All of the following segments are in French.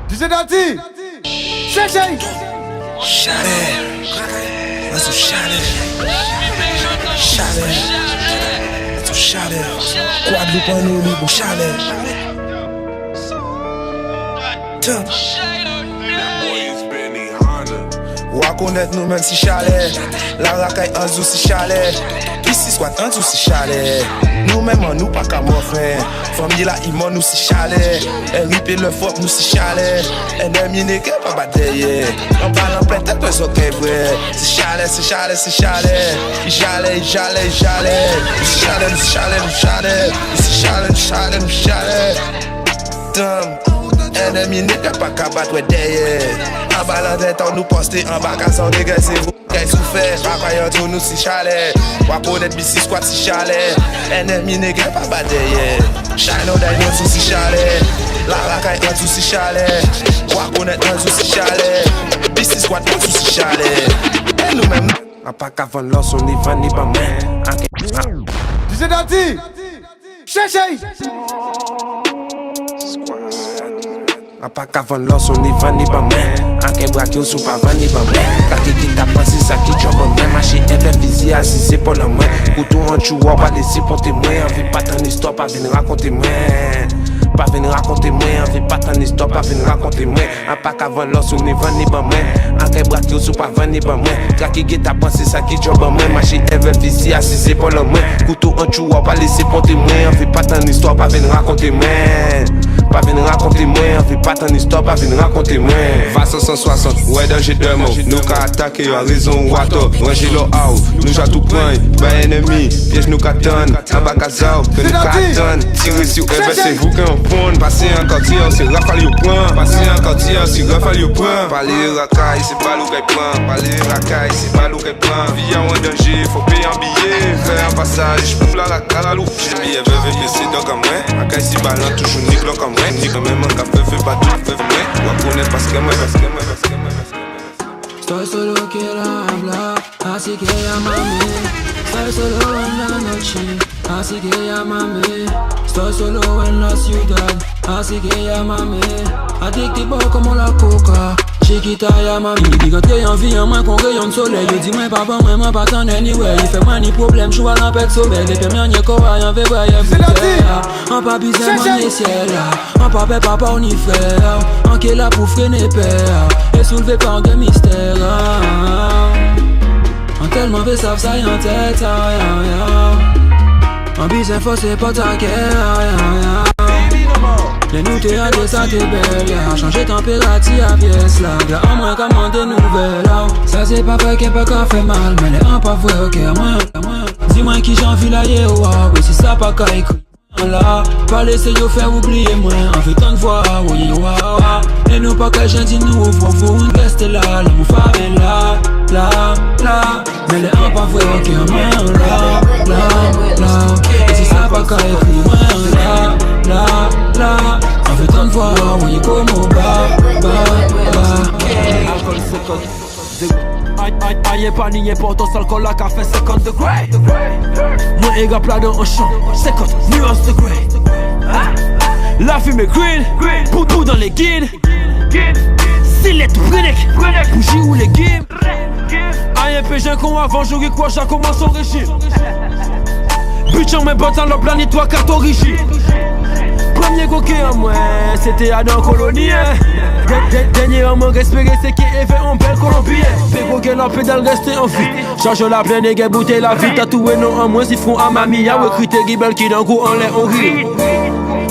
DJ Daddy, Chéché. Chalet, let's do chalet. Chalet, let's do chalet. Guadeloupe en nous, bon chalet. Top. Ou connaître nous même si chalet. La racaille en zou si chalet. Ici soit en zou si chalet. Nous même en nous pas qu'à m'offrir. Famille là il m'en nous si chalet. Elle ripé le fort nous si chalet. Ennemi n'est que pas bataille. On parle en plein tête parce que vrai. C'est chalet, c'est chalet, c'est chalet. Il chalet, il chalet, il chalet. Il chalet, il chalet, il chalet. Il chalet, il chalet, il chalet. Ennemi n'est pas qu'à battre derrière. En bas de temps nous poster en bas qu'à s'en dégager. Qu'est-ce qu'on fait? Papa y'en tout nous si chalet. Wa connaître bissi squat si chalet. Ennemi n'est pas battre derrière. Shine on d'ailleurs tout si chalet. La racaille en tout si chalet. Wa connaître en tout si chalet. Bissi squat en tout si chalet. Et nous-mêmes a pas qu'à vendre l'os on y va ni pas main. DJ Daddy, Chéché. A pas qu'à vendre l'os, on y va ni pas main. En qu'un braque, on sous pas va ni pas main. Kaki qui t'a pensé, ça qui job en main. Maché, FFVZ, assisé pour la main. Couteau en chouwa, pas laisser pour témoin. Envie pas ton histoire, pas venir raconter moi. Pas venir raconter moi. Envie pas ton histoire, pas venir raconter moi. A pas qu'à vendre l'os, on y va ni pas main. En qu'un braque, on sous pas va ni pas main. Kaki qui t'a pensé, ça qui job en main. Maché, FFVZ, assisé pour la main. Couteau en chouwa, pas laisser pour témoin. Envie pas ton histoire, pas venir raconter moi. Pas venir raconter moi, on fait pas ton histoire, pas venir raconter moi. Vassal 160, ouais danger de mots. Nous qu'à attaquer, à raison ou à tort. Ranger le out, nous j'ai tout prendre. Pas ennemi, piège nous qu'à tonne. En bas qu'à zao, que nous qu'à tonne. Tirer sur Eve, c'est vous qui en prenez. Passer un quartier, c'est Rafale au point. Passer un quartier, c'est Rafale au point. Parler racaille, c'est pas l'eau qu'elle prend. Parler racaille, c'est pas l'eau qu'elle prend. Vie en danger, faut payer un billet. Faire un passage, j'pouffe la racaille à l'eau. J'ai le billet, VVPC, donc à moi. Racaille, si ballant, toujours nique l'eau comme moi. Ni quand même un café fait pas tout fait vrai. On va connaître parce que moi. Estoy solo quiero hablar, así que llámame. Estoy solo en la noche, así que llámame. Estoy solo en la ciudad, así que llámame. Adictivo como la coca, chiquita llámame. Puis quand t'es en vie, en moins qu'on rayon de soleil. Je dis moi papa, moi pas t'en anyway. Il fait moins ni problème, j'vois l'empête sommeil. Les premiers n'y quoi, y'en fait voyer on pas besoin de ciel là. On pas paix, papa, on y frère. On qui est là pour freiner père. Et soulever par de mystère. On tellement fait ça y en tête. On besoin forcer pas ta guerre. Les nous t'es à des ça t'es belle. Changer température à pièce là. Y'a en moins qu'à moins de nouvelles. Ça c'est pas vrai qu'un peu qu'on fait mal. Mais les en pas vrai ok moins. Dis-moi qui j'en vis là yeah wow. Oui si ça pas qu'à écouter là, pas laisser yo faire oublier moi. On fait tant de fois, oui, waouh. Et nous pas que j'ai dit nous, faut rester là. L'amour femme est là. Mais les uns pas vrai, ok, là. Et si ça pas qu'à écrire, moi, là. On fait tant de fois, oui, comme au bas. Alcool, c'est aïe pas ni importance, alcool à café 50 degrés. Moi et gars plat dans un champ, 50 nuances degrés. La fumée green, poutou dans les guides. Silette Brenec, bougie ou les games. Aïe péché qu'on avant, j'aurais quoi, j'ai commencé au régime. Butin mes bottes dans le planète, toi carte origine. Premier coquet à moi, c'était à dans colonie. Dernièrement respiré, c'est qui est fait en belle Colombie. Fait coquet la pédale rester en vie. Charge la pleine et bouteille la vie. Tatoué non en moins, si font à mamie. Y'a recruté Gibel qui d'un coup en l'air on rit.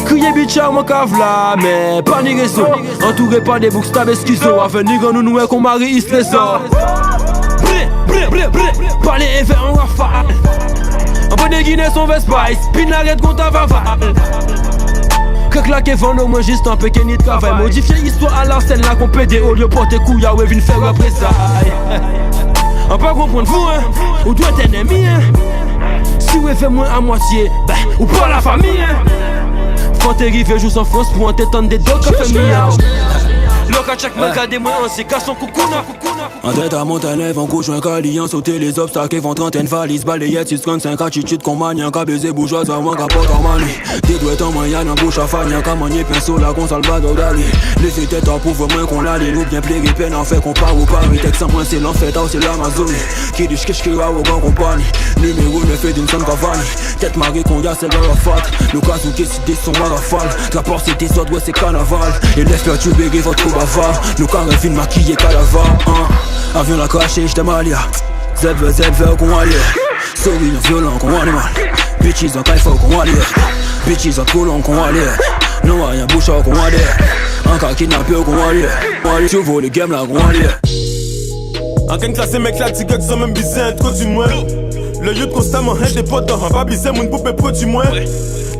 Crier bitcha mon cave là, mais pas ni raison. Entouré par des bookstabs esquizo. À venir nous nous qu'on marie il trésor. Parler et faire un rafale. Un peu de Guinée son Vespice. Pinarette contre un vaval. Que claquer vendre au moins juste un peu de travail. Modifier l'histoire à la scène là qu'on peut des au lieu porter couille à vin faire représailles. On peut comprendre vous hein, ou doit être ennemi hein. Si vous fait moins à moitié, ben ou pas la famille hein. Faut t'arriver juste en France pour en t'étendre des deux cafés miens. Loka check me gade moi on se casse son coucouna. En tête à Montagnèvre, en couche un calian, sauter les obstacles et vont trentaine valises, balayettes, 635 attitudes qu'on manie, un baiser bourgeoise avant qu'à porte en manie. Des douettes en moyen, en bouche à fan, y'a qu'à manier pinceau, la con Salvador Dali. Laissez tête à prouve moins qu'on a les loups bien plégés, peine en fait qu'on part au Paris. Texte en point, c'est l'enfer, c'est l'Amazonie. Qui dit qu'est-ce qu'il a au grand compagnie. Numéro 9 et d'une sonne Cavani. Tête marquée qu'on y a, c'est leur fat. Le cas où qui cité son rafale. La porte c'est des autres, ouais c'est carnaval. Et laisse-le tu béguer votre coup bavard. Le cas film maquillé calavar. Avion la craché, j't'ai malia. ZV qu'on allie. Souris violent qu'on animal. Bitches en caille qu'on allie. Bitches en colon qu'on allie. Non rien bouchard qu'on allie. En cas kidnappé qu'on allie. Tu vois les games là qu'on allie. En gang classé mec là, tigre sans même biser un trop du moins. Le youth constamment hein des potes en pas biser mon poupée produit moins.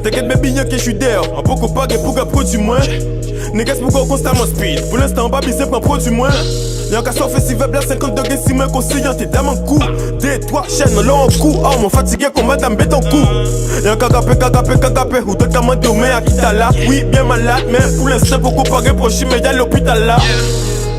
T'inquiète baby y'a que j'suis d'air. En beaucoup pas pour qu'à produit moins. Niggas pour constamment speed. Pour l'instant pas biser pour produit moins. Y'a qu'à sur festival blanc 50 degrés si moins conseillant t'es dans mon cou. Des trois chaînes là en coup. Oh mon fatigué comme madame bête en cou. Y'a qu'à capé ou d'autres qu'à m'en mais à qui t'as là. Oui bien malade mais pour l'instant beaucoup pas reprocher mais y'a l'hôpital là.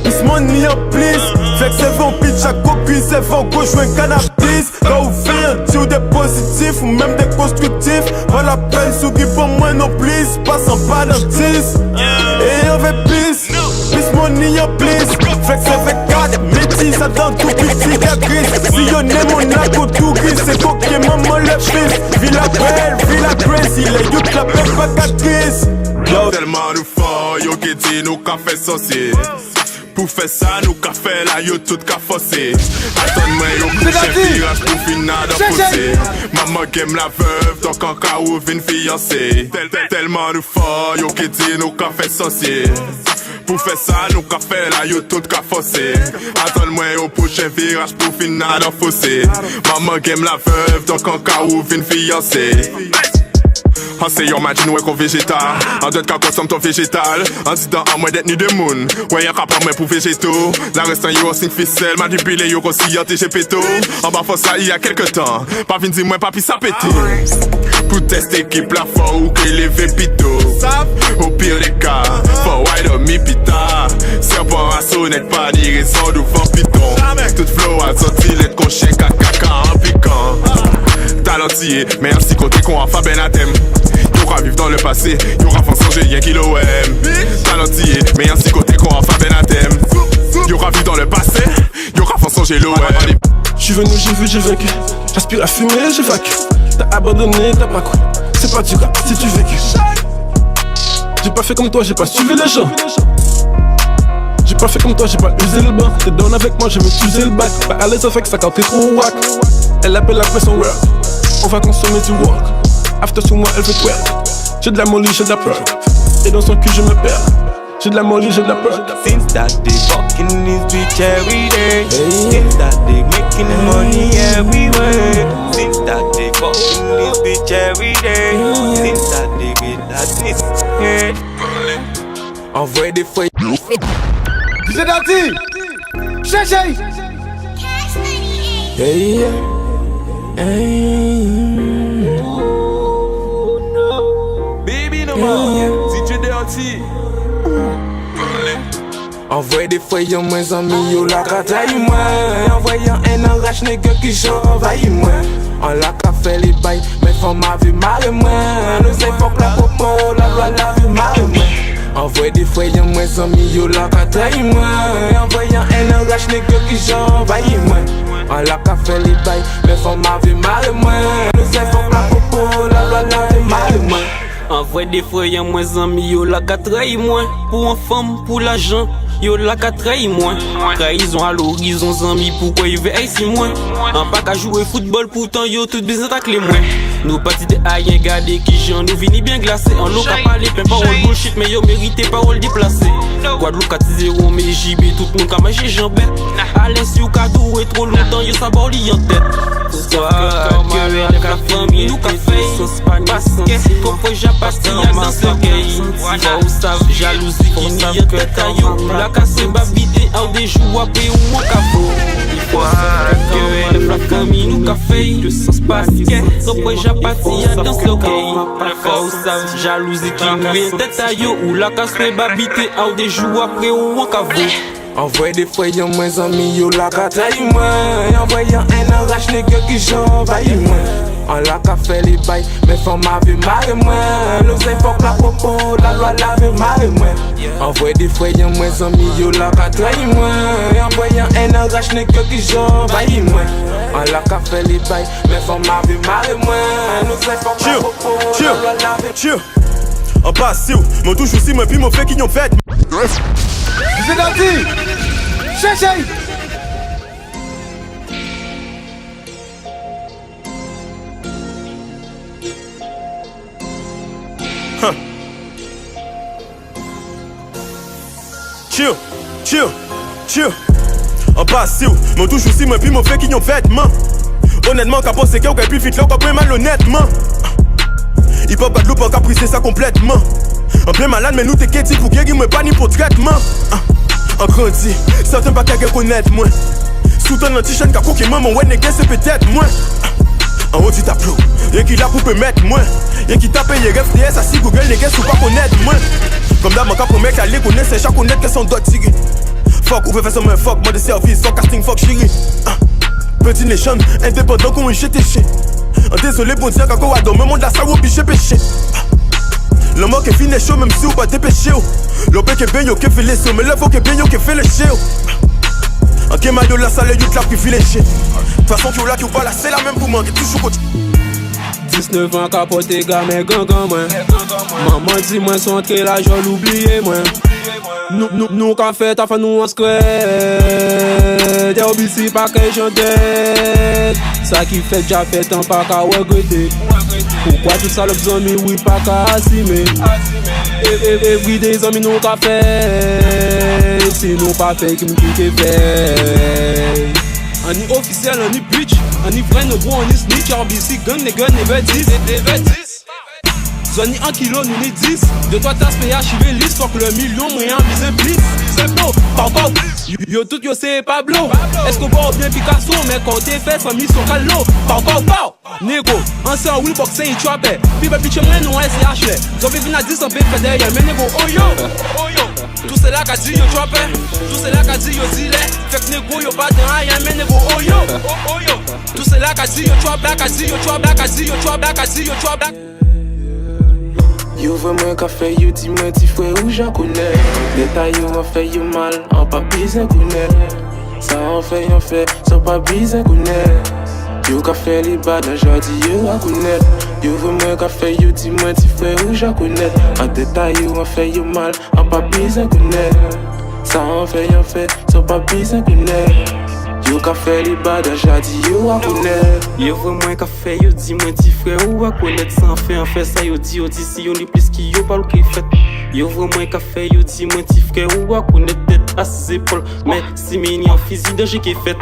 This money en plus. Fait que c'est bon pitch à coquille, c'est bon go jouer un cannabis. Quand vous faites un tir des positifs ou même des constructifs. Pas la peine sous qui pour moi non plus. Passant pas dans 10. Et on fait plus. This money en plus. Fait que c'est fait 4 métis, attends tout petit gris. Sillonner mon arc au tout gris. C'est coquille maman le fils. Villa belle, villa crazy. Les youths la pète pas catrice. Tellement nous fort, yo qui dit nous qu'a fait saucier. Pour faire ça, nous qu'a fait là, yo tout qu'a forcé. Attends-moi, yo couche virage pour finir d'imposer. Maman game la veuve, donc en cas où vine fiancée. Tellement nous fort, yo qui dit nous qu'a fait saucier. Pour faire ça, nous qu'a fait là, yo tout qu'a forcé. Attends-moi, yo prochain virage pour finir d'imposer. Maman game la veuve, donc en cas où vine fiancée. On sait yon imagine ouais qu'on végétal. En d'autres cas consomme ton végétal. En disant à moins d'être ni de moun. Ouais y'en capable moi pour végétaux. La restant yo 5 ficelles. Manipulé yo aussi en TGP tôt. En bas faut ça il y a quelques temps. Pas vin dire moi papi ça pété. Pour tester équipe la fois ou que les vépito. Au pire des cas, faut wide up mi pita. Serpent à sonnette pas ni raison devant piton. Toute flow a sorti l'être qu'on chèque à caca en piquant. Talentier, mais ainsi côté qu'on a fait ben à thème. Y'aura vivre dans le passé, y'aura fait changer rien kilo M. Talentier, mais ainsi côté qu'on a fait ben à thème. Y'aura vivre dans le passé, y'aura fait changer l'OM. J'suis venu, j'ai vu, j'ai vaincu. J'aspire à fumer, j'ai vaincu. T'as abandonné, t'as pas cru. C'est pas du rap si tu vécu. J'ai pas fait comme toi, j'ai pas suivi les gens. J'ai pas fait comme toi, j'ai pas usé le banc. T'es down avec moi, je vais utiliser le bac. Pas à l'aise avec ça quand t'es trop wack. Elle appelle la pression work. On va consommer du work. After sous moi, elle veut twerk. J'ai de la molly, j'ai de la peur. Et dans son cul, je me perds. J'ai de la molly, j'ai de la peur. Since that day, fucking this bitch every day. Since that day, making money everywhere. Since that day, fucking this bitch every day. Since that day, get that this. Envoie des fois. DJ Daddy. Chéché. Hey, hey. Baby no man, DJ Dirty. Envoie des fois y'a moins amis, yo la kataille moi. Envoyant un enrage nègre qui j'envahis moi. On l'a qu'a fait les bails, mais faut ma vie marre moi. Nous c'est pas que la popo, la loi la vie marre moi. Envoie des fois y'a moins amis, yo la kataille moi. Envoyant un enrage nègre qui j'envahis moi. On l'a qu'a fait les bails, mais faut ma vie marre moi. Nous c'est pas que la popo, la loi la vie marre moi. En vrai des fois y'a moins amis, yo la 4 moins. Pour une femme, pour l'argent, yo la 4 moins. Trahison à l'horizon, amis, pourquoi il veut ici moins. En pas qu'à jouer football, pourtant yo tout besoin d'attaquer les moins. Nous partis de aïe, gardez qui j'en nous vini bien glacé. En l'eau qu'à parler, plein parole bullshit, mais yo mérité parole déplacée. Guadeloupe 4-0, mais JB, tout le monde qu'a mangé jambette. Allez si ou cadeau est trop longtemps, yo ça barli en tête. Soir, que avec la famille, nous qu'a fait sauce basket, qu'on peut j'appartiens dans ce gay. Faut savent jalousie qui n'y a tête à yo. La casse babité, en des jours à paix ou mon capot. Que le flac ami nous café, le sens basket. Après j'appartis à dans ce gay. Faut savent jalousie qui nous vient tête à yo. Ou la casse fait babiter, ou des jours après ou en cavou. Envoie des fois y'a moins amis yo la kataille moi. Envoie y'a un arrache nègre qui j'envahis moi. On l'a qu'à faire les bails, mais faut m'avoir marre moi. L'objet faut que la popo, la loi lave marre moi. Envoie des fois y'a moins amis yo la kataille moi. Envoie y'a un arrache nègre qui j'envahis moi. On l'a qu'à faire les bails, mais faut m'avoir marre moi. L'objet faut que la popo, la loi lave marre. En passe où, mon touche aussi, moi puis mon fait qui y'ont fait. Vous êtes gentil. Cherchez. Chill. En passe où, mon touche aussi, moi puis mon fait qui y'ont fait, man. Honnêtement, qu'à penser qu'il y a plus vite là, qu'on peut malhonnêtement. Hip hop Guadeloupe, on a pris ça complètement. En plein malade, mais nous t'es qu'est-ce pour guérir, mais pas ni pour traitement. En grandi, certains pas qu'à connaître moi. Sous ton anti-chaîne qu'à coquer moi, mon ouais n'est c'est peut-être moi. En haut du tableau, y'a qui l'a pour permettre moi. Y'a qui tape y'a FTS, assis Google n'est ou pas connaître moi. Comme d'hab, mon cas pour mec, aller connaître, c'est chaque connaître que son dot tiré. Fuck, ou peut faire ça, mais fuck, moi de service, sans casting, fuck chérie. Petit nation, indépendant qu'on jeté chez. Désolé, bon Dieu, quand on a dans le monde, la salle, obligé péché. Le mot qui finit chaud, même si on pas dépêché. Le père qui est bien, qui fait les sauts, mais le faut qui est bien, qui fait le chien. En qui m'a de la salle, you la privilégiée. De toute façon, qui ou là, qui ou pas là, c'est la même pour moi, qui est toujours côté. 19 ans, capoté, gamin, gangan, moi. Maman dit, moi, son entrée là, je l'oublié, moi. Nous, qu'a fait, t'as fait nous en secret. T'es obligé, pas que j'entête. Ça qui fait, déjà fait, tant pas qu'à regretter. Pourquoi tout ça, les amis, oui, pas qu'à assumer. Et des amis, nous, qu'a fait. Si nous, pas fait, qui me pique fait. On est officiel, on est bitch. On est vrai, nous, on est snitch. On est gun, les guns, les bêtises. Zoni 1 kilo, nous ni 10. De toi t'as payé à chiver liste. Faut que le million moyen bise plus. C'est beau, pardon. Yo tout yo c'est Pablo. Est-ce qu'on va bien Picasso? Mais quand t'es fait, ça mis sur calo. Pardon, Nego, ancien oui boxer il trappait. Puis baby tu m'en nous SCH. Zombie vient à 10 en fait derrière. Mais Nego, oh yo. Tout c'est là qu'a dit yo trappait. Tout c'est là qu'a dit yo dealer. Fait que Nego yo pas dans rien. Mais Nego, oh yo. Tout c'est là qu'a dit yo trappait. Qu'a dit yo trappait. Qu'a dit yo trappait. Qu'a dit yo trappait. Yo veux moi qu'a fait yo dis-moi ti frère où j'en connais. Détail yo en fait yo mal, en pas besoin connaître. Ça en fait, ça pas besoin connaître. Yo qu'a fait les bas dans jardin yo à connaître. Yo veux moi qu'a fait yo dis-moi ti frère où j'en connais. En détail yo en fait yo mal, en pas besoin connaître. Ça en fait, ça pas besoin connaître. Yo qu'a fait les bas dans jardin yo à connaître. Yo vraiment qu'a fait yo dis moi petit frère ou à connaître sans faire en fait ça yo dit si on est plus qui yo pas le qui fait. Yo vraiment qu'a fait yo dis moi petit frère ou à connaître tête à ses épaules mais si mini en physique danger qui fait.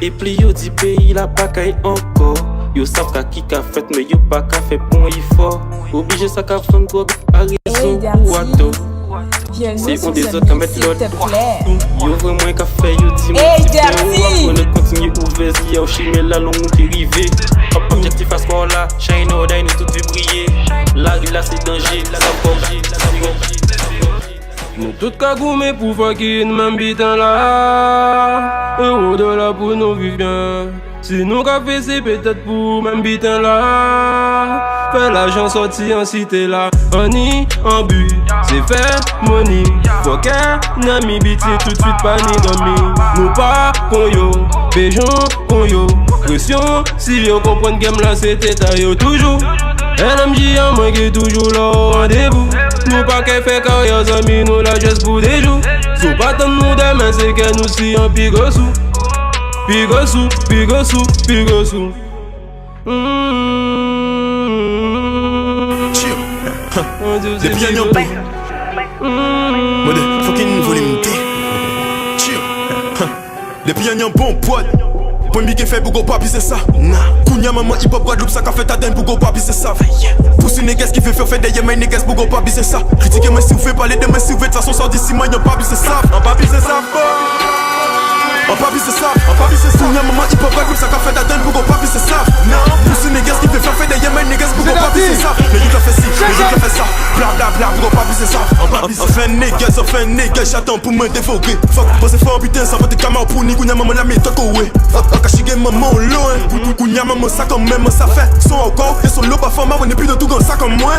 Et puis yo dit pays la pas qu'à encore. Yo savent qu'à qui qu'a fait mais yo pas qu'à fait bon il faut. Obligé ça qu'a fait drogue à raison ou à tôt. C'est pour des autres qui mettent l'autre. Yo vraiment qu'a fait, yo dis-moi on est continue ouvert, y'a au chimé la longue qui rive. Objectif à ce là, shine all day, nous tout briller. La rue là c'est danger, la gorge. Nous tout cagoumés pour fucking même bitan là. Euro dollar pour nous vivre bien. Si nous qu'a fait c'est peut-être pour même bitan là. Fait l'argent sorti en cité là. On y en but, c'est fait money. Faut qu'un ami biti tout de suite pas ni dormi. Nous pas con yo, béjon con yo. Pression, si yo comprendre game là c'était ta yo toujours. LMJ en moi qui est toujours là au rendez-vous. Nous pas qu'à faire carrière amis, nous là juste pour des jours. Sous pas tant nous demain c'est que nous si en pigossou. Pigossou. Depuis y'a un pain. Mode fucking volume T. Chill. Depuis y'a un bon pote. Point big fait pour go papi c'est ça. Kounya maman hip hop Guadeloupe ça qu'a fait ta dingue pour go papi c'est ça. Pousse une nègres qui fait faire des yémen nègres pour go papi c'est ça. Critiquez moi si vous faites parler de moi si vous faites de toute façon sans d'ici moi y'a papi c'est ça. Un papi c'est ça. En papi c'est ça, Kounia maman hip hop rap ça qu'a fait d'adonne pour qu'on papi c'est ça. Non, pousser les gars qui fait faire des yamens niggas pour qu'on papi c'est ça. Les gars fait ci, les gars fait ça. Bla bla bla pour qu'on papi c'est ça. Enfin niggas, j'attends pour me dévoquer. Fuck, bon c'est fort putain, ça va te camarades pour ni Kounia maman la méthode ouais. Akashige maman loin, Kounia maman ça quand même ça fait. Son encore, et son lot pas format, on est plus de tout dans ça comme moi.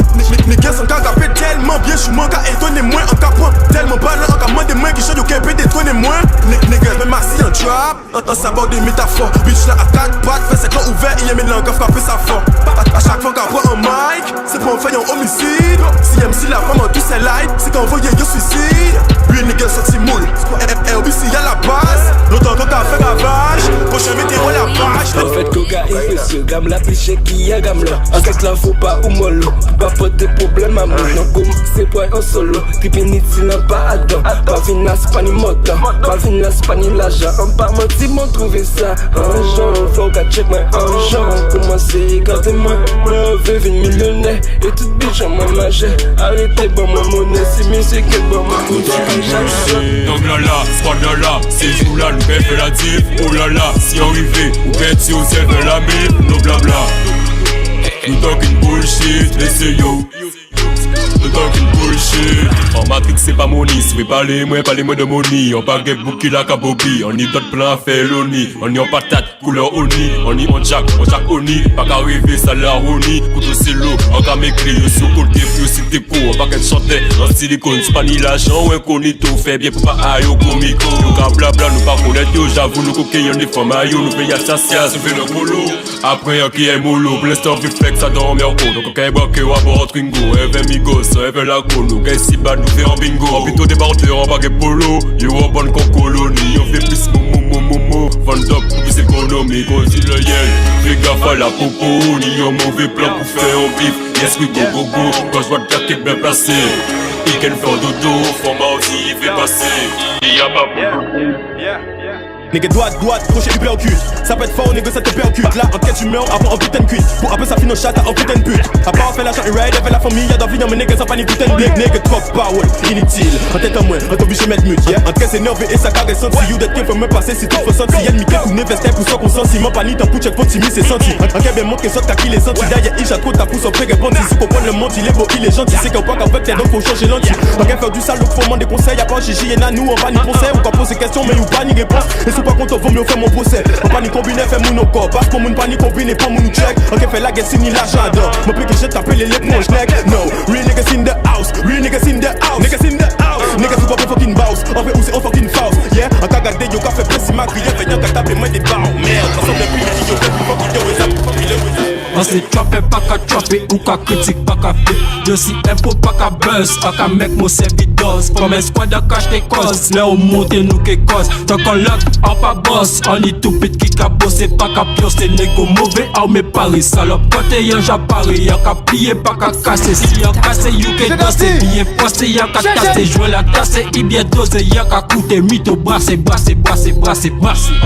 Les gars sont gagapés tellement bien, j'suis manque à étonner moins en capant. Tellement ballant, en capant des mains qui changent au KP détonner moins. Les gars, même assis en trap, en sabord de métaphore. Bitch là à 4 pattes, fait 5 ans ouvert, il y a mes langues à frapper sa fort. À chaque fois qu'on prend un mic, c'est pour en faire un homicide. Si MC la femme en tous ses lights, c'est qu'on voyait un suicide. Lui les gars sorti moule, LBC à la base. Longtemps qu'on a fait ravage, prochain météo la page. En fait, Koga est précieux, gamme la piché qui a gamme là. En fait, là, faut pas ou mollo. Pas porter problème à moi. Non, comme c'est pour en solo. Tripinit, il n'a pas Adam. Pas vina, c'est pas ni moto. Pas vina, c'est pas ni l'argent. En pas menti, m'ont trouvé ça. Un genre, faut qu'à check moi. Un genre, comment c'est, regardez-moi. Moi, veux venir millionnaire. Et toute bitch en moi majeur. Arrêtez, bon, ma monnaie. Si monsieur qui est bon, ma monnaie. Donc là là, c'est pas là là. C'est jour là, nous fait la diff. Oh là là, si on arrive, ou bête si on s'est fait la mif. No blabla. We talking bullshit, laissez yo. We talking bullshit. En Matrix c'est pas money, si vous parlez moi de money. On parle de bouki la kabobi, on y d'autres plans à faire l'oni. On y en patate, couleur oni. On y on jack oni. Pas qu'à rêver, ça la roni. Couteau c'est l'eau, on qu'à m'écrire. Sur côté, puis aussi t'es court. On pas qu'à chanter en silicone. C'est pas ni l'argent ou incognito. Fait bien pour pas aïe au comico. Nous qu'à blabla, nous pas connaître yo. J'avoue, nous coquillons des femmes aïe. Nous payons assassin, se fait le polo. Après, y'a qui est mollo. Pour l'instant, vu flex, ça dorme en cours. Donc, on qu'à éboquer ou à bord Tringo. Even migos, even la cono. Qu'est-ce si bad, nous fait en bingo. En plutôt des bardeurs, en baguette polo. Yo, en bonne con colonie. On fait plus momo. Vend up, plus économique. On dit le yel. Fais gaffe à la popo. Ni un mauvais plan pour faire un bif. Yes, we go. Quand je vois le taquet bien placé. Il can faire dodo. Format aussi, il fait passer. Il y a pas beaucoup. Nigga droite, crochet du percute. Ça peut être fort, nigga ça te percute. Là, en quête humeur, avant en putain de cuite. Pour après ça finit au chat, en putain de pute. À part faire l'argent, il ride avec la famille. Y'a d'envie, mais nigga ça pas ni putain de blick. Nigga trop power, inutile. En tête en moins, en t'oblige mettre mute, yeah. En tout cas c'est nerveux et ça caresse senti. You d'être qu'il faut me passer si tout faut sentir. Y'a le Mickey ou Nevestin pour ça qu'on sent. Si mon panique, t'en pousse, check pour Timmy, c'est senti. En cas bien montre que ça t'as qui les senti. Derrière, il a trop ta pousse en pré bon. Si tu comprends le monde, il est beau, il est gentil. C'est qu'on voit qu'avec tes donc faut changer l'anti. En cas faire du sale, faut demander des conseils. Y'a pas Gigi et Nanou, on va ni conseil. Ou quand pose des questions, mais ou pas ni réponse. Et si pas content, vaut mieux faire mon procès. On pas ni combiner, fait mon corps. Parce qu'on pas ni combiner, pas mon check. Ok, fait la guerre, c'est ni l'argent d'or. Mon plus que j'ai tapé les l'éponge, nec. No, real niggas in the house. Niggas who got fucking bounce. On fait aussi on fucking foul. Yeah, en cas gardé, yo, qu'a fait presser ma grille. Venant qu'à taper, moi des barres. Merde, ça semble plus les idiots. Fucking yo, et ça, on s'est trappé, pas qu'à trapper ou qu'à critique, pas qu'à flip. Je suis info, pas qu'à buzz, pas qu'à make mon service. Comme un squad à cache tes causes, là on monte nous qui cause. Tant qu'on lock, on pas boss, on est tout petit qui qu'a bossé, pas qu'à pioncer, négo mauvais, on met Paris. Salope, côté y'en j'apparais, y'a qu'à plier, pas qu'à casser. Si y'en cassé, you can danser, bien posté, y'a qu'à tasser. Jouer la tasse, il bien dosé, y'a qu'à coûter, mytho, brasser. On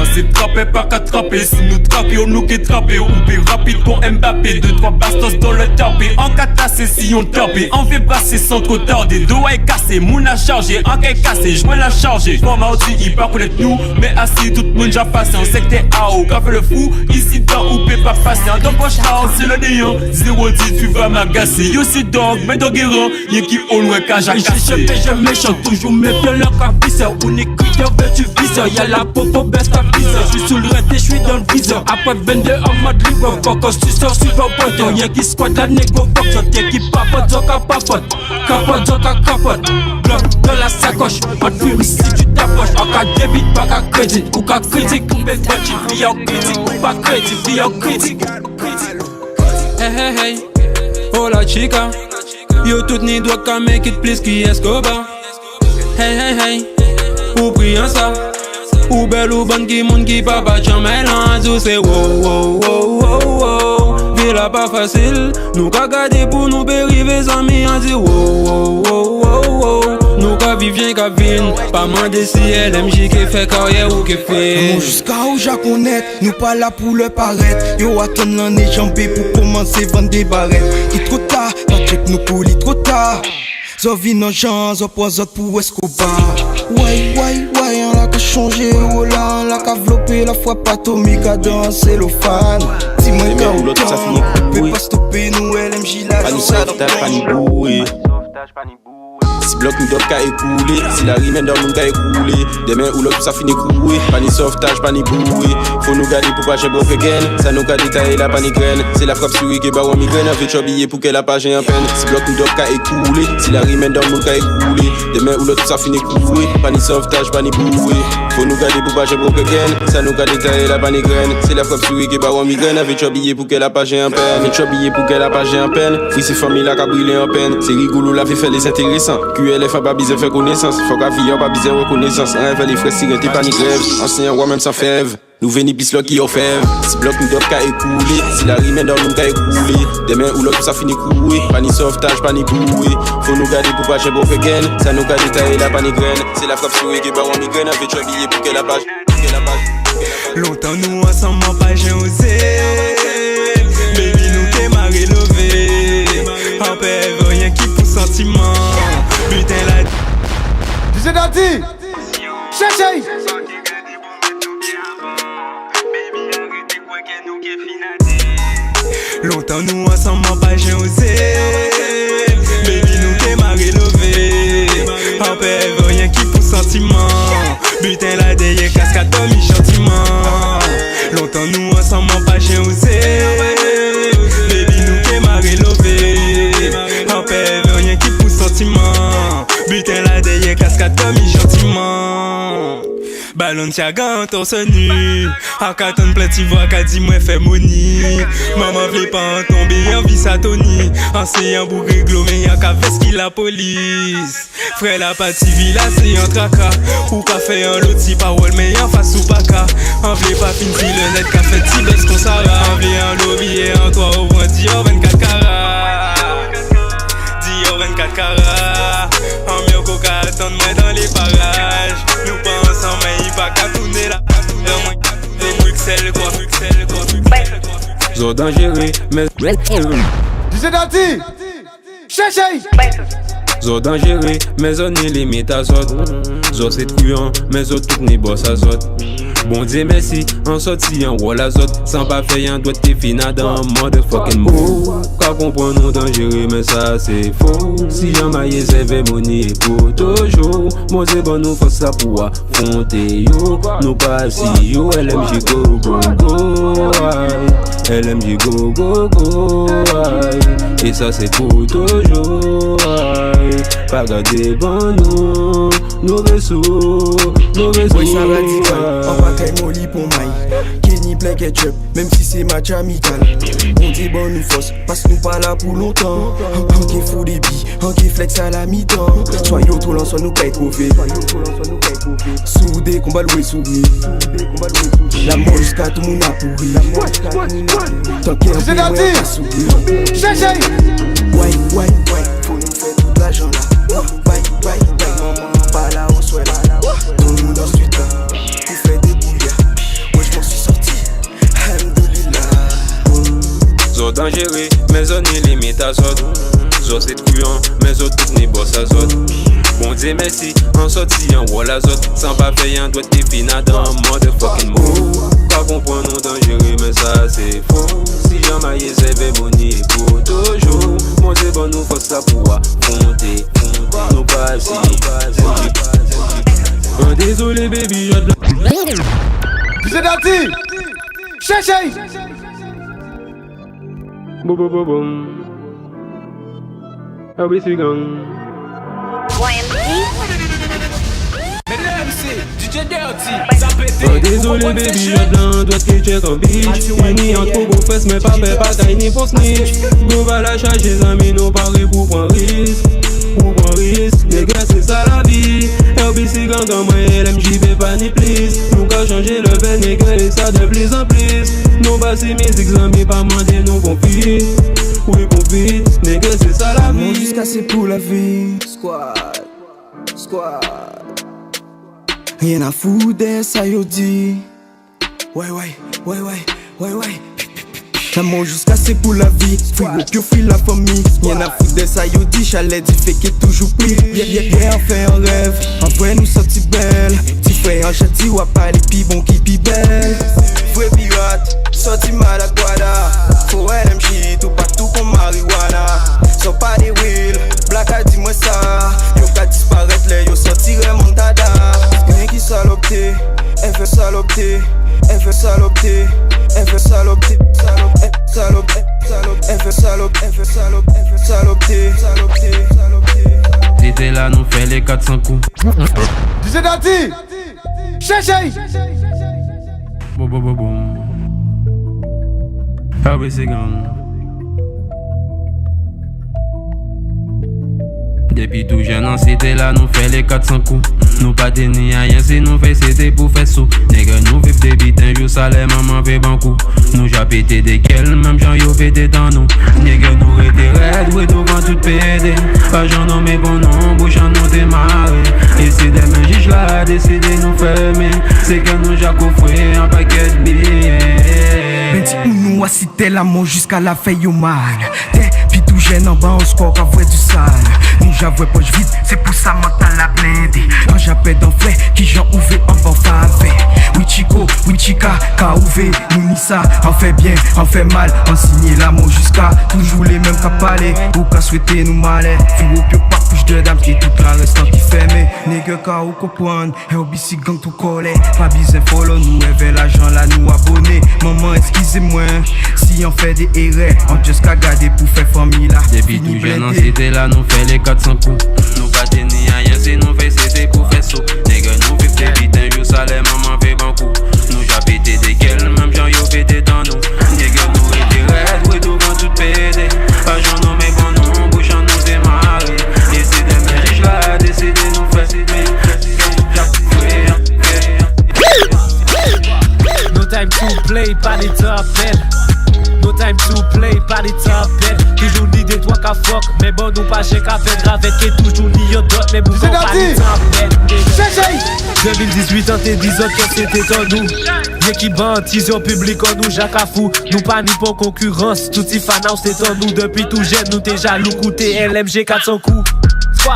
s'est trappé, pas qu'à trapper, si nous trappons, nous qui trappé, ou plus rapide qu'on Mbappé, 2-3 bastos dans le tapé. En catassé si on tapé, on fait brasser sans trop tarder. Dos est cassé, moun a chargé, en qu'est cassé, j'vois la charger. Format aussi, il pas connaître nous, mais assis tout le monde j'ai passé. On sait que t'es AO, qu'a fait le fou, ici dans ou peut pas passer. Dans poche house, c'est le néant, 0-10 tu vas m'agacer. Yo c'est dog, mais dog errant, y'a qui au loin qu'à j'ai cassé. Je méchant, toujours méfiant leur capisseur. On est criteur, tu viseur, y'a la popo best à viseur. J'suis sous le rete, j'suis dans le viseur. Après 22 en mode libre, focus, tu sors suivant poteau. Y'a qui squat la négo, fuck, y'a qui papote, zoka papote. Capote, zoka capote. Bloc dans la sacoche, on fume si tu t'approches. En cas de débit, pas qu'à crédit, ou qu'à critique. On peut watch it, vie en critique, ou pas crédit, vie en critique. Hey, oh la chica. Yo tout ni doit qu'à make it please qui Escobar. Hey, ou priant ça. Ou belle ou bonne qui moun qui pas bat jamais l'an. C'est wow. Villa pas facile. Nous qu'a gardé pour nous périver amis en dit wow. Nous qu'a vivien qu'a vin. Pas mandé si LMJ qui fait carrière ou qui fait. Jusqu'à où j'en connaître, nous pas là pour le paraître. Yo attend l'année jambé pour commencer vendre des barrettes. Il trop tard, pas check nous coulis trop tard. Zo vin nan jan, zo po zot pou Escobar. Ouais, on l'a qu'à changer, oh là, on l'a qu'à vlopper la fois atomique à danser l'ophane. Si moi qu'à autant, peut pas stopper nous LMJ la Pas ni sauvetage, pas ni boué. Si bloc nous doit qu'à écouler, si la rime dans nous qu'à écouler. Demain ou l'autre ça finit coué. Pas ni sauvetage, pas ni boué. Faut nous garder pour pas j'ai broke again. Ça nous garde détailler la panique graine. C'est la frappe sur qui bat ou migraine. Avec chobillé pour qu'elle a pas j'ai en peine. Si bloc nous doit qu'à écouler, si la rime dans nous qu'à écouler. Demain ou l'autre ça finit coué. Pas ni sauvetage, pas ni boué. Faut nous garder pour pas j'ai broke again. Ça nous garde détailler la panique graine. C'est la frappe sur qui bat ou migraine. Avec chobillé pour qu'elle a pas j'ai en peine. Avec chobillé pour qu'elle a pas j'ai en peine. Oui c'est famille là qui a brûlé en peine. C'est rigolo la vie fait les intéressants. QLF a pas besoin faire connaissance. Faut qu'à vie pas besoin reconnaissance. Rêve les frères si t'es pas ni grève. Ancien roi même sans fève. Nous venons pis là qui ont fait. Si bloc nous doit qu'à écouler. Si la rime dans nous qu'à écouler. Demain ou l'autre ça finit coué. Pas ni sauvetage, pas ni boué. Faut nous garder pour pas j'ai beau again. Ça nous garde détailler la panique graine. C'est la frappe sur qui bat en migraine. Avec tu habillé pour qu'elle a page. Longtemps nous ensemble en pas j'ai osé. Baby nous t'es marré levé. En paix rien qui pour sentiment. Putain la DJ Daddy, Chéchay. Longtemps nous ensemble en pas j'ai osé. Baby nous t'es marré levé. En paix rien qui pour sentiment. Putain la derrière cascade dormi gentiment. Longtemps nous ensemble en pas j'ai osé. Baby nous t'es marré levé. En paix rien qui pour sentiment. Putain la derrière cascade dormi gentiment. Balenciaga en torse nu. A carton plein ti voix qu'a dit moi fait moni. Maman vle pas en tomber en vis à Tony. Enseignant bourré glomé y'a qu'à faire ce qu'il la police. Frère la partie villa c'est un tracas. Ou qu'a fait un lot si parole mais en face ou pas cas. En vle pas fin si le net qu'a fait ti baisse qu'on s'arra. En vle un lobby et en toi au moins Dior 24 carats. Dior 24 carats. En mieux qu'on qu'a attendre moi dans les parages. Nous pas ensemble mais il va qu'à tourner là. Zo dangereux, mais DJ Daddy, Chéchay. Zo dangereux, mais on est limite à zot. Zo c'est truand, mais zo tout n'est boss à zot. Bon Dieu merci, en sorti en wall à zot. Sans pas faire un doigt t'es fina dans motherfucking mot. Qu'à comprendre nous dangereux, mais ça c'est faux. Si j'en maille c'est money pour toujours. Moi c'est bon nous faut ça pour affronter yo. Nous pas si yo, LMJ go go go. LMJ go go go. Et ça c'est pour toujours. Pas garder bon nous vaisseaux. Oui ça radical, on va qu'à molly pour maille. Kenny plein ketchup, même si c'est match amical. On dit bon nous force, parce que nous pas là pour longtemps. On qui fout des billes, on qui flex à la mi-temps. Soyons tout l'ensemble nous qu'à trouver. Soudé, combat loué sourire. La mort jusqu'à tout le monde a pourri. Tant qu'il y a un peu moins à sourire. Chéchay. Ouais, faut nous faire tout l'argent là. Bye, maman, pas là, on soit là. Tout le monde ensuite là, pour faire des bouillards. Moi je m'en suis sorti, alhamdoulilah. Zo dangereux, mais on est limite à zot. Zo c'est truand, mais zo tout n'est boss à zot. Bon Dieu merci, en sorti en wall à zot. Sans pas faire un doigt t'es fina dans motherfucking mot. Pas comprendre nous dangereux, mais ça c'est faux. Si j'en maille c'est money pour toujours. Moi c'est bon nous faut ça pour affronter. Nous pas si. Désolé baby, je te DJ Daddy, Chéchay. boum boum boum boum. Ah oui c'est gang. Désolé baby, je blanc, doit que check en bitch. Uni en trop beau fesses, mais pas fait bataille ni pour snitch. Go va la charge, les amis, nous parler pour prendre risque. Pour prendre risque, les gars c'est ça la vie. LBC gang comme moi, LMJB pas ni please. Nous qu'à changer le bel nègre et ça de plus en plus. Nous basser mes examens, pas demander nous confie. Oui confite, nègre c'est ça la vie. Jusqu'à c'est pour la vie. Squad. Rien à foutre de ça yo dit. Ouais. L'amour jusqu'à c'est pour la vie. Free que free la famille. Y'en a foutu de ça, yo dit chalet, dit fait qu'il toujours pris. Yeah, on fait un rêve, en vrai nous sorti belle. Ti frère en châti ou à pas les pi bon qui pi belle. Vrai pirate, sorti mal à guada. Faut LMG, tout partout comme marijuana. Sont pas des wheels, black a dit moi ça. Yo ka disparaître là, yo sortirait mon dada. Rien qui salopté, elle veut salopter. Elle veut salopter, elle veut salopter, salopter, elle veut salopter, elle veut salopter, elle veut salopter, salopter. T'étais là, nous fait les 400 coups. DJ Daddy, Chéché. Boum boum boum boum. Ah oui c'est gang. Depuis tout jeune, on c'était là, nous fait les 400 coups. Nous pas tenir rien, si nous fait c'était pour faire sous. Nègre nous vivent des bites, un jour salaire, maman fait bon coup. Nous j'ai pété des quels, même gens yo pété dans nous. Nègre nous était raide, oui devant tout pété. Pas j'en nommé bon nom, bouche en nous démarrer. Et c'est des mains juges là, décidé nous fermer. C'est que nous j'ai coffré un paquet de billets. Ben dis nous a cité l'amour jusqu'à la feuille au mal. Puis tout jeune en bas on score qu'à voir du sale. Nous j'avoue poche vide, c'est pour ça mental la blindée. Quand j'appelle dans flé, qui j'en ouvre en bas favé. Oui chico, oui chica, ka ouvé, nous ni ça. On fait bien, on fait mal, on signe l'amour jusqu'à toujours les mêmes qu'à parler. Ou qu'à souhaiter nous malais. Fou au pied pas couche de dame qui tout la restant qui fermé. Nègre ka ou comprendre, et au bici gang tout collé. Pas besoin follow nous, et l'argent là nous abonner. Maman excusez-moi, si on fait des erreurs, on juste qu'à garder pour faire famille là. Depuis tout jeune, on c'était là, nous fait les 400 coups. Nous pas tenir rien, si nous fait c'était pour faire sous. Nègre nous vivent des bites, un jour salaire, maman fait bon coup. Nous j'ai pété des quels, même gens yo pété dans nous. Nègre nous était raide, oui devant tout pété. Pas j'en nommé bon nom, bouche en nous démarrer. Et c'est des mériges là, décidé nous faire céder. No time to play, pas les top No time to play, pas les top toujours dit des toi qu'à fuck, mais bon nous pas j'ai qu'à faire avec et toujours dit yo d'autres, mais bon pas les top 2018 on t'es 10 autres que c'était en nous. Bien qui bantise au public en nous, Jacques à fou. Nous pas ni pour concurrence, tout y fanat c'est en nous. Depuis tout jeune nous t'es jaloux, coûté LMG 400 coups.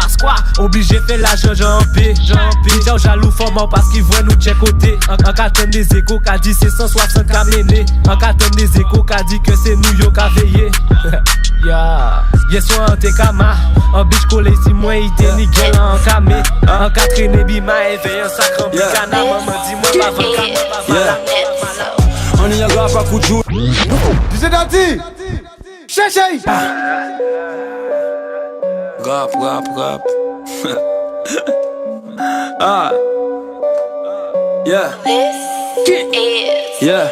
Squat, obligé fait la j'en paie. Déjà jaloux formant parce qu'il voit nous check côté. En carton des échos qu'a dit c'est 160 qu'a mené. En carton des échos qu'a dit que c'est nous yo qu'a veillé. Yes soit en tekama. En bitch collé si moi il t'est nickel en camé. En Catherine bima éveillé un sac rempli cana. Maman dis-moi pas vendre. On y a grave à coup de jour. DJ Daddy, Chéché. Rap. Ah. Yeah. Yeah.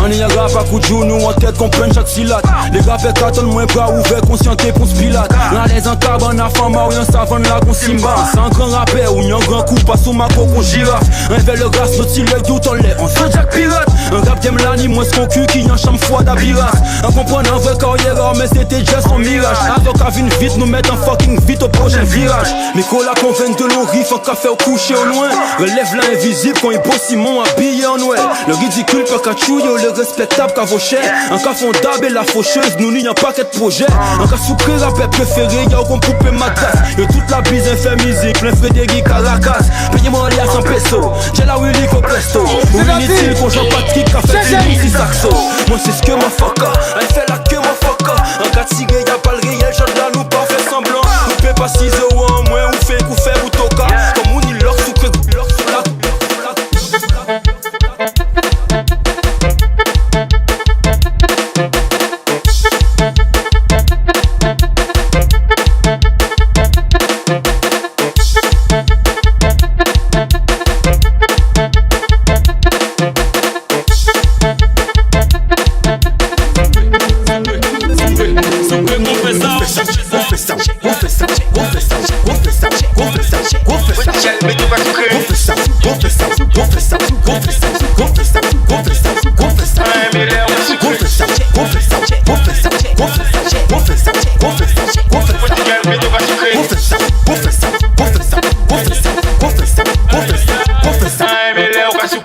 On y a grave à coup de jour, nous en tête qu'on prenne chaque syllabe. Les gars fait carton moins bras ouverts, conscienté pour se pilate. Là les en carbone à femme, ou y'en savane là qu'on simba. C'est un grand rappeur ou y'en grand coup, pas sous ma coque on girafe. Un verre le gras, notre île you t'en l'est, on s'en jack pirate. Un gars t'aime l'anime, moins ce qu'on cul qui y'en chambre froide à biras. On comprend un vrai carrière, mais c'était juste un mirage. Avocat vine vite, nous mettre en fucking vite au prochain virage. Mes colas convainc de l'orif, un café au coucher au loin. Relève l'invisible quand il beau Simon habillé en noël. Le ridicule peut qu'à chouiller, le respectable qu'à vos chers. Un cas fondable et la faucheuse, nous n'y a pas qu'être projet. Un cas sucré, rappel préféré, y'a qu'on poupée ma tasse. Et toute la bise fait musique, plein Frédéric Caracas. Payez-moi l'IA 100 pesos, j'ai la Willy au presto. Ou inutile qu'on Jean-Patrick a fait une si saxo. Moi c'est ce que ma foca, elle fait la queue ma foca. Un cas de cigare, y'a pas le réel, j'en là nous pas fait semblant. Nous paie pas 6 euros en moins, ou fait coup faire ou toca. Comme on y leur sucré, leur sucré.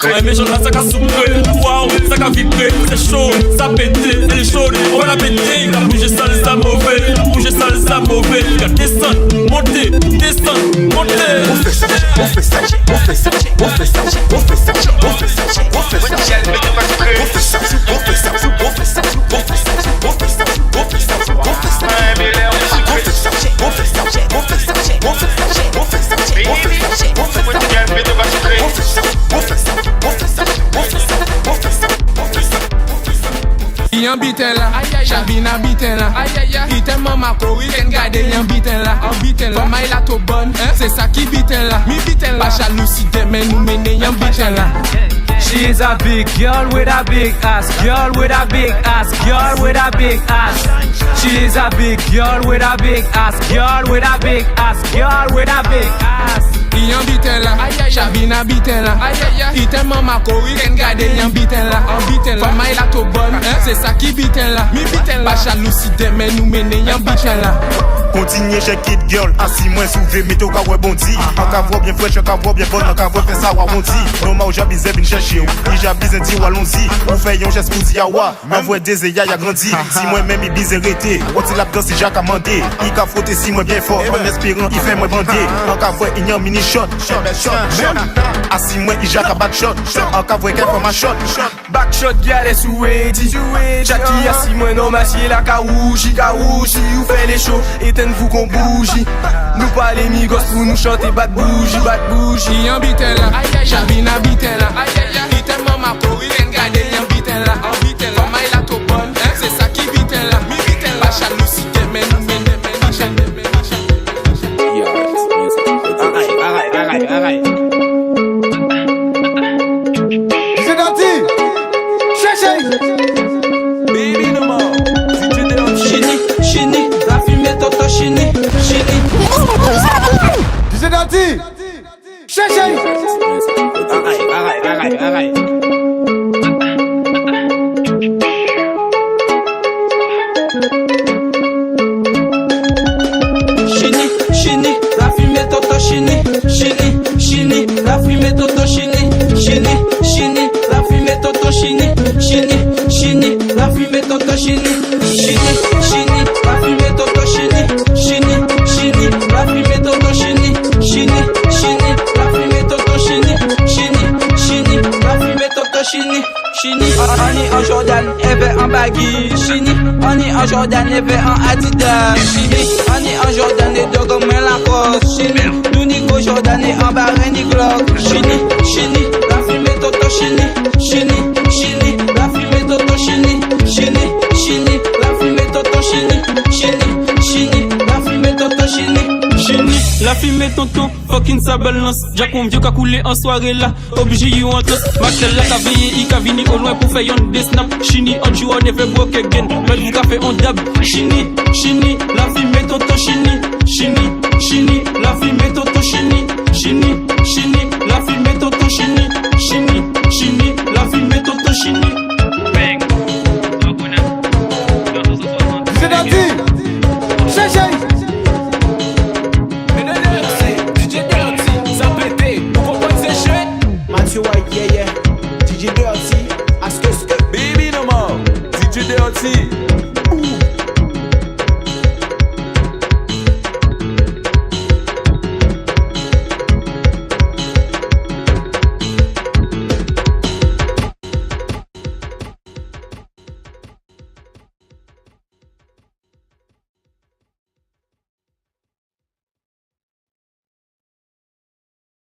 Ouais, mais j'en ai ça qu'a soufflé. Waouh, ça qu'a vibré. C'est chaud, ça pété. Elle est chaude, on va la péter. Il a bougé sale, ça mauvais. Il a bougé sale, ça mauvais. Il a descendre, monter, descendre, monter. On fait ça, on fait ça, on fait ça, on fait ça, on fait ça, on fait ça, on fait ça, on fait ça, on fait ça, on fait ça, on fait ça, on fait ça, on fait ça, on fait ça, on fait ça, on fait ça, Yon biten la, Chabine a biten la. Ite maman kouri, ken gade yon biten la. Fama il a to bon, c'est ça qui biten la. Mi biten la, pas jalousie demain nous mene yon biten la. She is a big girl with a big ass, girl with a big ass, girl with a big ass. She is a big girl with a big ass, girl with a big ass, girl with a big ass. Yon biten la, Chabine a biten la. Ite maman kouri, ken gade yon biten la. Fama il a to bon, c'est ça qui biten la. Mi biten la, pas jalousie demain nous mene yon biten la. Continue chez Kid Girl, assis moins souvé, mais t'as qu'à bondi. En cas bien fraîche, en cas bien bonne, en cas faire ça, on dit. Non, moi, j'ai besoin de chercher, et j'ai besoin de dire, allons-y. On fait yon geste pour dire, m'envoie des y'a grandi. Si moi-même, il bise arrêté, on dit la danse, j'ai qu'à mander. Il a frotté si moi bien fort, en espérant, il fait moi bander. En cas il y a un mini shot, assis moi, il j'ai qu'à back shot. En cas qu'elle fait ma shot, back shot, gale sous Eddie. Jackie, assis moi, non, machier la kaouchi, ou fait les shows. Vous qu'on bougie, nous pas les migos pour nous chanter bat bougie, bat bougie. Yon biten la, Chabine a biten la. Ite maman kouri, ken gade yon biten la. Fama il a to bon, c'est ça qui biten la. Mi biten la, jalousie demain nous mene Alright. DJ Dirty, cherchez. Baby no more. Chini, la fumée toto chini. DJ Dirty, cherchez. Alright. Chini, la fumée toto chini. La fumée toto chini. La fumée toto chini. La fumée toto chini. La fumée toto chini. La fumée toto chini. La fumée toto chini. La fumée toto chini. On est en Jordan, et en baggy. On est en Jordan, et en Adidas. On est en Jordan, et de comme la cause. Nous nico Jordan, et en barre ni Glock. La fumée toto chini. La fumée toto chini. La fumée toto chini. La fumée toto chini. La fumée tonton, fucking sa balance. Jack on vieux qu'a coulé en soirée là. Obligé you en toss. Marcel là qu'a veillé, il qu'a vini au loin pour faire yon des snaps. Chini on joue on never broke again. Mais vous qu'a fait on dab. Chini, la fumée tonton chini. La fumée tonton chini. La fumée tonton chini. La fumée tonton chini. Bang. DJ Dirty, cherchez. Mathieu White, yeah. DJ Dirty, ask us. Baby no more, DJ Dirty.